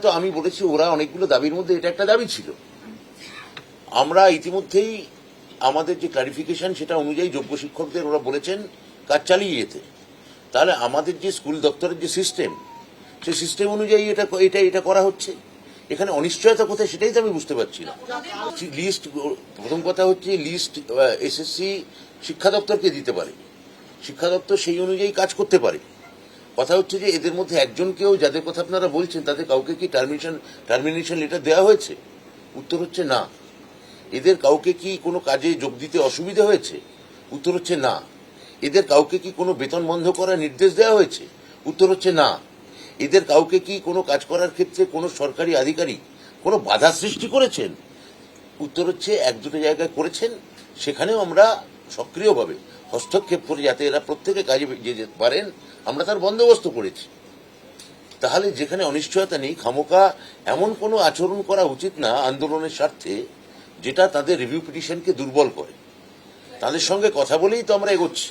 তো আমি বলেছি ওরা অনেকগুলো দাবির মধ্যে এটা একটা দাবি ছিল। আমরা ইতিমধ্যেই আমাদের যে ক্লারিফিকেশন সেটা অনুযায়ী যোগ্য শিক্ষকদের ওরা বলেছেন কাজ চালিয়ে যেতে। তাহলে আমাদের যে স্কুল দপ্তরের যে সিস্টেম, সেই সিস্টেম অনুযায়ী এটা করা হচ্ছে। এখানে অনিশ্চয়তা কোথায় সেটাই তো আমি বুঝতে পারছি না। লিস্ট, প্রথম কথা হচ্ছে লিস্ট এসএসসি শিক্ষা দপ্তরকে দিতে পারে, শিক্ষা দপ্তর সেই অনুযায়ী কাজ করতে পারে। কথা হচ্ছে যে এদের মধ্যে একজনকেও, যাদের কথা আপনারা বলছেন, তাদের কাউকে কি টার্মিনেশন লেটার দেওয়া হয়েছে? উত্তর হচ্ছে না। এদের কাউকে কি কোনো কাজে যোগ দিতে অসুবিধা হয়েছে? উত্তর হচ্ছে না। এদের কাউকে কি কোনো বেতন বন্ধ করার নির্দেশ দেওয়া হয়েছে? উত্তর হচ্ছে না। এদের কাউকে কি কোনো কাজ করার ক্ষেত্রে কোনো সরকারি আধিকারিক কোনো বাধা সৃষ্টি করেছেন? উত্তর হচ্ছে এক দুটো জায়গায় করেছেন, সেখানেও আমরা সক্রিয়ভাবে হস্তক্ষেপ করে যাতে এরা প্রত্যেকে কাজে যেতে পারেন আমরা তার বন্দোবস্ত করেছি। তাহলে যেখানে অনিশ্চয়তা নেই, খামোকা এমন কোনো আচরণ করা উচিত না আন্দোলনের স্বার্থে যেটা তাদের রিভিউ পিটিশনকে দুর্বল করে। তাদের সঙ্গে কথা বলেই তো আমরা এগোচ্ছি।